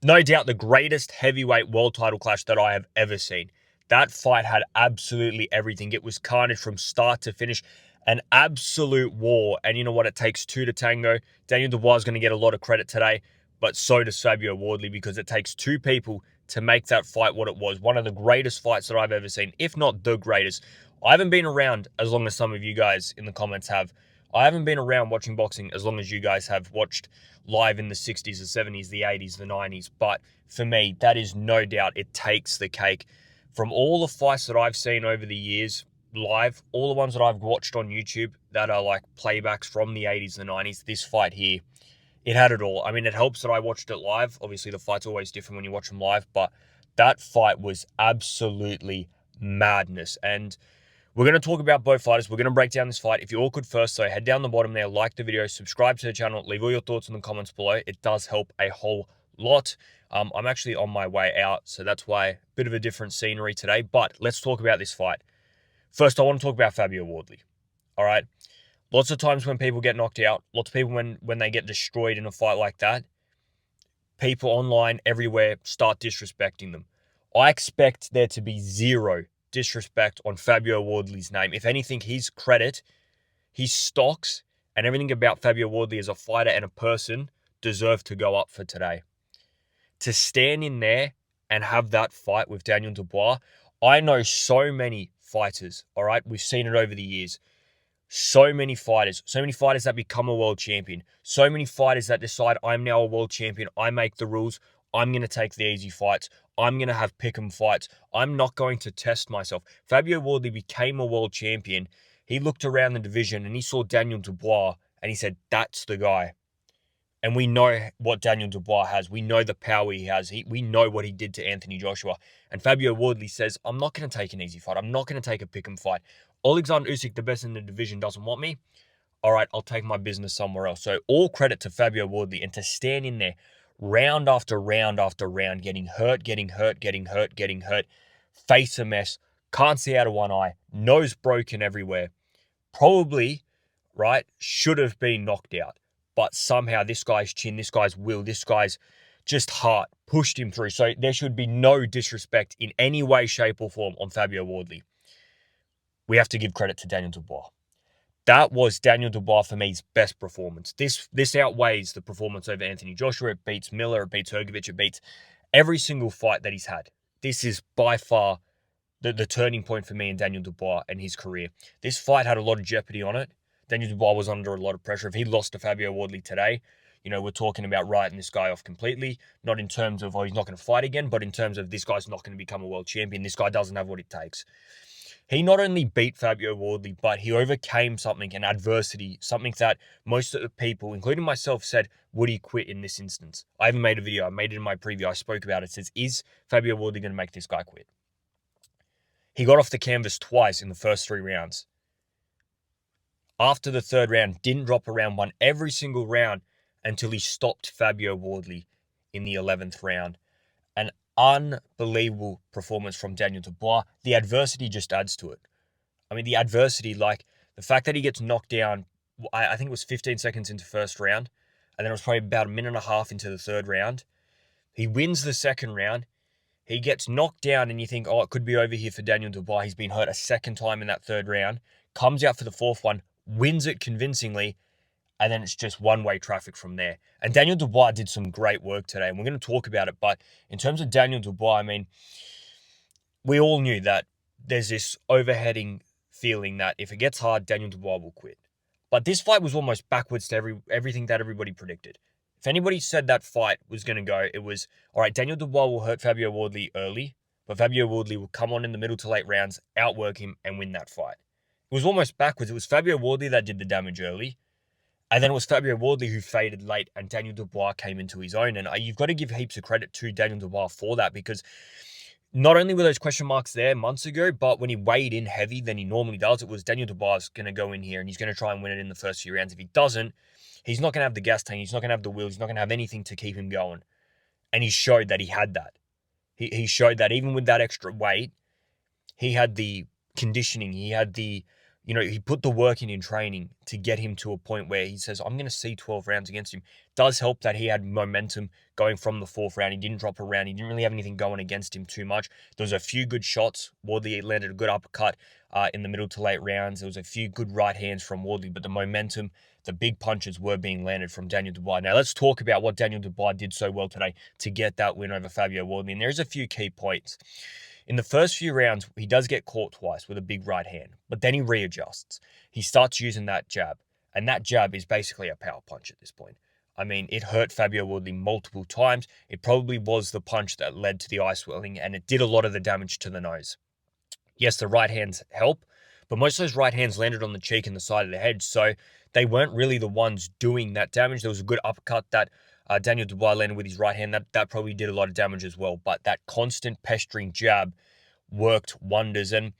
No doubt the greatest heavyweight world title clash that I have ever seen. That fight had absolutely everything. It was carnage from start to finish, an absolute war. And you know what? It takes two to tango. Daniel Dubois is going to get a lot of credit today, but so does Fabio Wardley, because it takes two people to make that fight what it was. One of the greatest fights that I've ever seen, if not the greatest. I haven't been around as long as some of you guys in the comments have. I haven't been around watching boxing as long as you guys have watched live in the 60s, the 70s, the 80s, the 90s. But for me, that is no doubt, it takes the cake. From all the fights that I've seen over the years live, all the ones that I've watched on YouTube that are like playbacks from the 80s and the 90s, this fight here, it had it all. I mean, it helps that I watched it live. Obviously, the fight's always different when you watch them live, but that fight was absolutely madness. And we're going to talk about both fighters. We're going to break down this fight. If you all could first, so head down the bottom there, like the video, subscribe to the channel, leave all your thoughts in the comments below. It does help a whole lot. I'm actually on my way out, so that's why a bit of a different scenery today. But let's talk about this fight. First, I want to talk about Fabio Wardley. All right. Lots of times when people get knocked out, lots of people when they get destroyed in a fight like that, people online everywhere start disrespecting them. I expect there to be zero disrespect on Fabio Wardley's name. If anything, his credit, his stocks, and everything about Fabio Wardley as a fighter and a person deserve to go up for today. To stand in there and have that fight with Daniel Dubois, I know so many fighters, all right? We've seen it over the years. So many fighters that become a world champion, so many fighters that decide, I'm now a world champion, I make the rules, I'm going to take the easy fights, I'm going to have pick'em fights, I'm not going to test myself. Fabio Wardley became a world champion. He looked around the division and he saw Daniel Dubois and he said, that's the guy. And we know what Daniel Dubois has. We know the power he has. We know what he did to Anthony Joshua. And Fabio Wardley says, I'm not going to take an easy fight. I'm not going to take a pick'em fight. Alexander Usyk, the best in the division, doesn't want me. All right, I'll take my business somewhere else. So all credit to Fabio Wardley, and to stand in there round after round after round, getting hurt, face a mess, can't see out of one eye, nose broken everywhere. Probably, right, should have been knocked out. But somehow this guy's chin, this guy's will, this guy's just heart pushed him through. So there should be no disrespect in any way, shape, or form on Fabio Wardley. We have to give credit to Daniel Dubois. That was Daniel Dubois for me's best performance. This outweighs the performance over Anthony Joshua. It beats Miller, it beats Hrgovic, it beats every single fight that he's had. This is by far the turning point for me in Daniel Dubois and his career. This fight had a lot of jeopardy on it. Daniel Dubois was under a lot of pressure. If he lost to Fabio Wardley today, you know, we're talking about writing this guy off completely. Not in terms of, oh, he's not going to fight again, but in terms of this guy's not going to become a world champion. This guy doesn't have what it takes. He not only beat Fabio Wardley, but he overcame something, an adversity, something that most of the people, including myself, said, would he quit in this instance? I even made a video. I made it in my preview. I spoke about it. It says, is Fabio Wardley going to make this guy quit? He got off the canvas twice in the first 3 rounds. After the 3rd round, didn't drop a round, won every single round until he stopped Fabio Wardley in the 11th round. An unbelievable performance from Daniel Dubois. The adversity just adds to it. I mean, the adversity, like the fact that he gets knocked down, I think it was 15 seconds into first round, and then it was probably about a minute and a half into the 3rd round. He wins the 2nd round. He gets knocked down, and you think, oh, it could be over here for Daniel Dubois. He's been hurt a 2nd time in that 3rd round. Comes out for the 4th one, wins it convincingly, and then it's just one-way traffic from there. And Daniel Dubois did some great work today, and we're going to talk about it. But in terms of Daniel Dubois, I mean, we all knew that there's this overheading feeling that if it gets hard, Daniel Dubois will quit. But this fight was almost backwards to everything that everybody predicted. If anybody said that fight was going to go, it was, all right, Daniel Dubois will hurt Fabio Wardley early, but Fabio Wardley will come on in the middle to late rounds, outwork him, and win that fight. It was almost backwards. It was Fabio Wardley that did the damage early, and then it was Fabio Wardley who faded late, and Daniel Dubois came into his own. And you've got to give heaps of credit to Daniel Dubois for that, because not only were those question marks there months ago, but when he weighed in heavy than he normally does, it was Daniel Dubois going to go in here and he's going to try and win it in the first few rounds. If he doesn't, he's not going to have the gas tank. He's not going to have the will. He's not going to have anything to keep him going. And he showed that he had that. He showed that even with that extra weight, he had the conditioning. He had the he put the work in training to get him to a point where he says, I'm going to see 12 rounds against him. Does help that he had momentum going from the fourth round. He didn't drop a round. He didn't really have anything going against him too much. There was a few good shots. Wardley landed a good uppercut in the middle to late rounds. There was a few good right hands from Wardley, but the momentum, the big punches were being landed from Daniel Dubois. Now, let's talk about what Daniel Dubois did so well today to get that win over Fabio Wardley. And there's a few key points. In the first few rounds, he does get caught twice with a big right hand, but then he readjusts. He starts using that jab, and that jab is basically a power punch at this point. I mean, it hurt Fabio Wardley multiple times. It probably was the punch that led to the eye swelling, and it did a lot of the damage to the nose. Yes, the right hands help, but most of those right hands landed on the cheek and the side of the head, so they weren't really the ones doing that damage. There was a good uppercut that Daniel Dubois landed with his right hand. That probably did a lot of damage as well, but that constant pestering jab worked wonders, and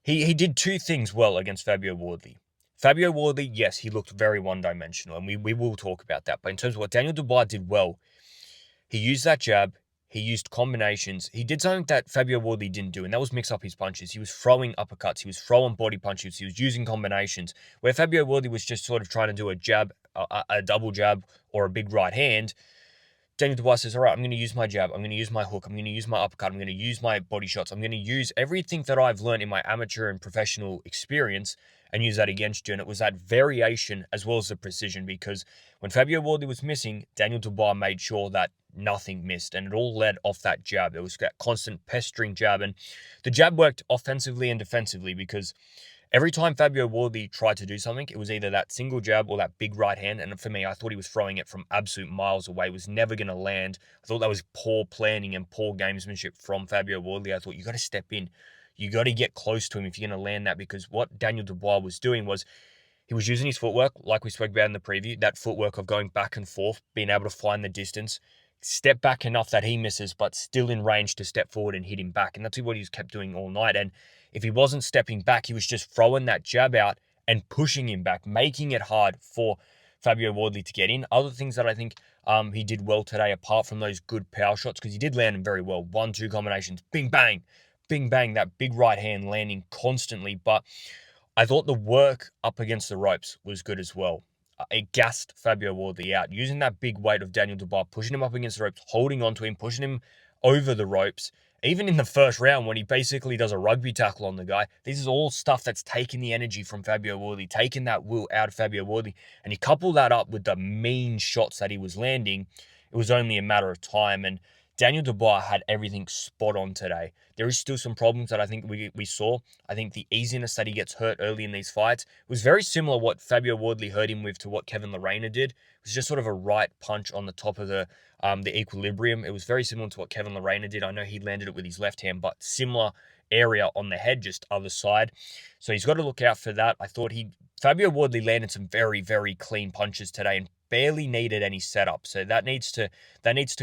he did two things well against Fabio Wardley. Fabio Wardley, yes, he looked very one-dimensional, and we will talk about that, but in terms of what Daniel Dubois did well, he used that jab. He used combinations. He did something that Fabio Wardley didn't do, and that was mix up his punches. He was throwing uppercuts. He was throwing body punches. He was using combinations. Where Fabio Wardley was just sort of trying to do a jab, a double jab, or a big right hand, Daniel Dubois says, all right, I'm going to use my jab. I'm going to use my hook. I'm going to use my uppercut. I'm going to use my body shots. I'm going to use everything that I've learned in my amateur and professional experience and use that against you. And it was that variation as well as the precision, because when Fabio Wardley was missing, Daniel Dubois made sure that nothing missed, and it all led off that jab. There was that constant pestering jab, and the jab worked offensively and defensively, because every time Fabio Wardley tried to do something, it was either that single jab or that big right hand. And for me, I thought he was throwing it from absolute miles away. It was never going to land. I thought that was poor planning and poor gamesmanship from Fabio Wardley. I thought, you got to step in. You got to get close to him if you're going to land that, because what Daniel Dubois was doing was he was using his footwork, like we spoke about in the preview, that footwork of going back and forth, being able to find the distance, step back enough that he misses, but still in range to step forward and hit him back. And that's what he's kept doing all night. And if he wasn't stepping back, he was just throwing that jab out and pushing him back, making it hard for Fabio Wardley to get in. Other things that I think he did well today, apart from those good power shots, because he did land them very well. 1-2 combinations, bing, bang, that big right hand landing constantly. But I thought the work up against the ropes was good as well. It gassed Fabio Wardley out, using that big weight of Daniel Dubois, pushing him up against the ropes, holding onto him, pushing him over the ropes. Even in the first round, when he basically does a rugby tackle on the guy, this is all stuff that's taking the energy from Fabio Wardley, taking that will out of Fabio Wardley. And you couple that up with the mean shots that he was landing, it was only a matter of time. And Daniel Dubois had everything spot on today. There is still some problems that I think we saw. I think the easiness that he gets hurt early in these fights was very similar what Fabio Wardley hurt him with to what Kevin Lerena did. It was just sort of a right punch on the top of the equilibrium. It was very similar to what Kevin Lerena did. I know he landed it with his left hand, but similar area on the head, just other side. So he's got to look out for that. I thought Fabio Wardley landed some very, very clean punches today and barely needed any setup. So that needs to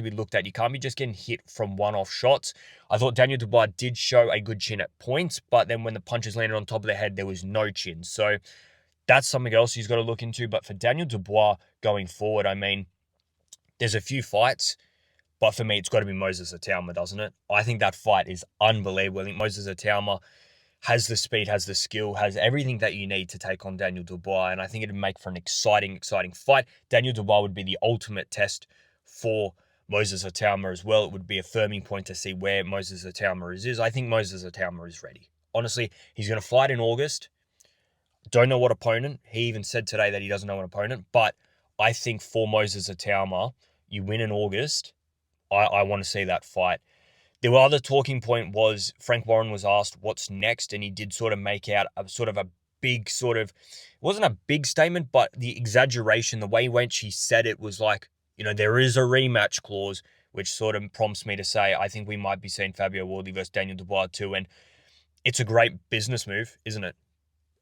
be looked at. You can't be just getting hit from one-off shots. I thought Daniel Dubois did show a good chin at points, but then when the punches landed on top of the head, there was no chin. So that's something else he's got to look into. But for Daniel Dubois going forward, I mean, there's a few fights, but for me, it's got to be Moses Atauma, doesn't it? I think that fight is unbelievable. I think Moses Atauma has the speed, has the skill, has everything that you need to take on Daniel Dubois. And I think it'd make for an exciting fight. Daniel Dubois would be the ultimate test for Moses Atauma as well. It would be a firming point to see where Moses Atauma is. I think Moses Atauma is ready. Honestly, he's going to fight in August. Don't know what opponent. He even said today that he doesn't know what opponent. But I think for Moses Atauma, you win in August. I want to see that fight. The other talking point was Frank Warren was asked what's next, and he did sort of make out a big it wasn't a big statement, but the exaggeration, the way in which he said it was like, there is a rematch clause, which sort of prompts me to say, I think we might be seeing Fabio Wardley versus Daniel Dubois too, and it's a great business move, isn't it?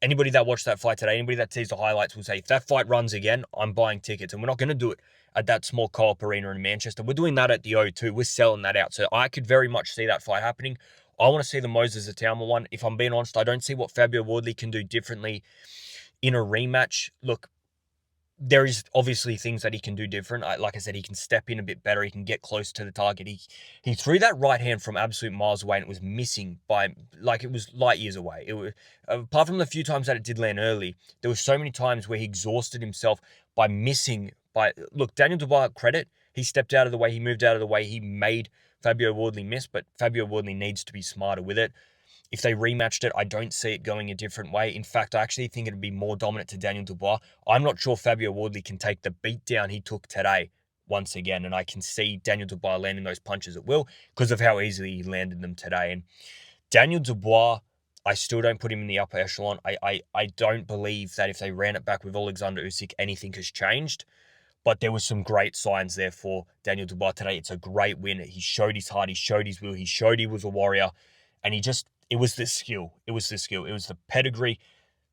Anybody that watched that fight today, anybody that sees the highlights will say, if that fight runs again, I'm buying tickets. And we're not going to do it at that small co-op arena in Manchester. We're doing that at the O2. We're selling that out. So I could very much see that fight happening. I want to see the Moses Atauma one. If I'm being honest, I don't see what Fabio Wardley can do differently in a rematch. Look, there is obviously things that he can do different. Like I said, he can step in a bit better. He can get close to the target. He threw that right hand from absolute miles away, and it was missing by, like, it was light years away. It was, apart from the few times that it did land early, there were so many times where he exhausted himself by missing. By look, Daniel Dubois, credit, he stepped out of the way, he moved out of the way, he made Fabio Wardley miss, but Fabio Wardley needs to be smarter with it. If they rematched it, I don't see it going a different way. In fact, I actually think it'd be more dominant to Daniel Dubois. I'm not sure Fabio Wardley can take the beat down he took today once again, and I can see Daniel Dubois landing those punches at will because of how easily he landed them today. And Daniel Dubois, I still don't put him in the upper echelon. I don't believe that if they ran it back with Alexander Usyk, anything has changed. But there was some great signs there for Daniel Dubois today. It's a great win. He showed his heart. He showed his will. He showed he was a warrior. And it was the skill. It was the skill. It was the pedigree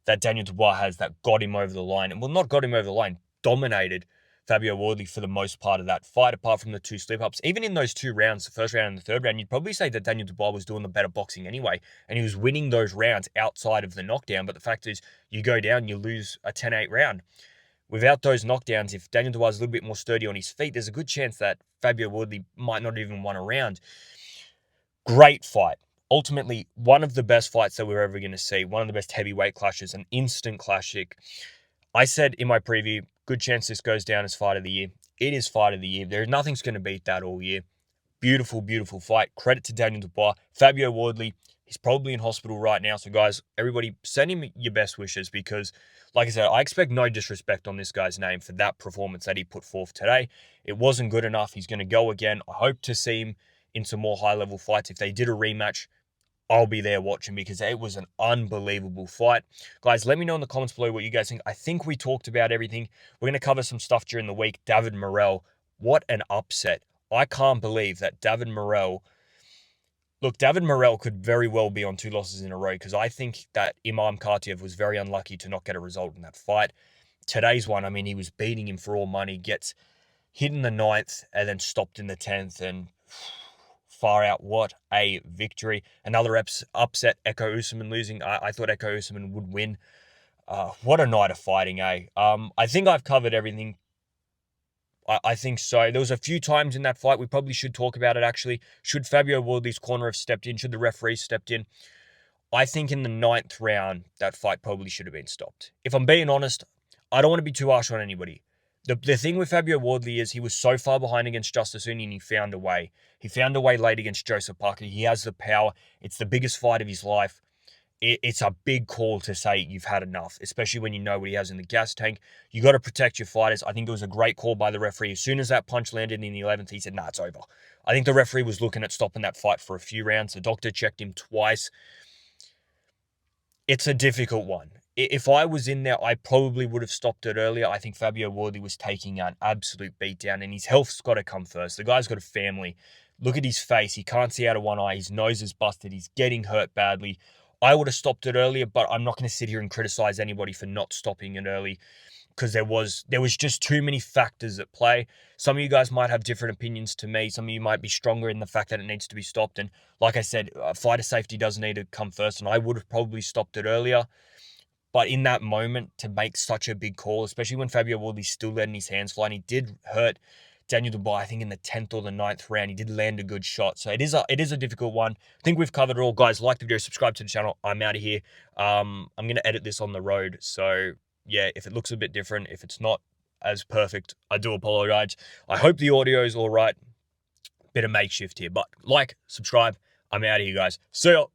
that Daniel Dubois has that got him over the line. And well, not got him over the line, dominated Fabio Wardley for the most part of that fight, apart from the two slip-ups. Even in those two rounds, the first round and the third round, you'd probably say that Daniel Dubois was doing the better boxing anyway. And he was winning those rounds outside of the knockdown. But the fact is, you go down, you lose a 10-8 round. Without those knockdowns, if Daniel Dubois is a little bit more sturdy on his feet, there's a good chance that Fabio Wardley might not even won a round. Great fight. Ultimately, one of the best fights that we're ever going to see. One of the best heavyweight clashes, an instant classic. I said in my preview, good chance this goes down as fight of the year. It is fight of the year. Nothing's going to beat that all year. Beautiful, beautiful fight. Credit to Daniel Dubois. Fabio Wardley, he's probably in hospital right now. So, guys, everybody, send him your best wishes because, like I said, I expect no disrespect on this guy's name for that performance that he put forth today. It wasn't good enough. He's going to go again. I hope to see him in some more high-level fights. If they did a rematch, I'll be there watching because it was an unbelievable fight. Guys, let me know in the comments below what you guys think. I think we talked about everything. We're going to cover some stuff during the week. David Morrell, what an upset. I can't believe that David Morrell... Look, David Morrell could very well be on 2 losses in a row because I think that Imam Khatiev was very unlucky to not get a result in that fight. Today's one, I mean, he was beating him for all money, gets hit in the 9th and then stopped in the 10th, and far out, what a victory. Another upset, Eko Usman losing. I thought Eko Usman would win. What a night of fighting, eh? I think I've covered everything. I think so. There was a few times in that fight, we probably should talk about it actually. Should Fabio Wardley's corner have stepped in? Should the referee stepped in? I think in the 9th round, that fight probably should have been stopped. If I'm being honest, I don't want to be too harsh on anybody. The thing with Fabio Wardley is he was so far behind against Justice Uni and he found a way. He found a way late against Joseph Parker. He has the power. It's the biggest fight of his life. It's a big call to say you've had enough, especially when you know what he has in the gas tank. You got to protect your fighters. I think it was a great call by the referee. As soon as that punch landed in the 11th, he said, nah, it's over. I think the referee was looking at stopping that fight for a few rounds. The doctor checked him twice. It's a difficult one. If I was in there, I probably would have stopped it earlier. I think Fabio Wardley was taking an absolute beatdown, and his health's got to come first. The guy's got a family. Look at his face. He can't see out of one eye. His nose is busted. He's getting hurt badly. I would have stopped it earlier, but I'm not going to sit here and criticize anybody for not stopping it early because there was just too many factors at play. Some of you guys might have different opinions to me. Some of you might be stronger in the fact that it needs to be stopped. And like I said, fighter safety does need to come first, and I would have probably stopped it earlier. But in that moment, to make such a big call, especially when Fabio Wardley's still letting his hands fly, and he did hurt Daniel Dubois, I think in the 10th or the 9th round, he did land a good shot. So it is a difficult one. I think we've covered it all. Guys, like the video, subscribe to the channel. I'm out of here. I'm going to edit this on the road. So yeah, if it looks a bit different, if it's not as perfect, I do apologize. I hope the audio is all right. Bit of makeshift here. But like, subscribe. I'm out of here, guys. See ya.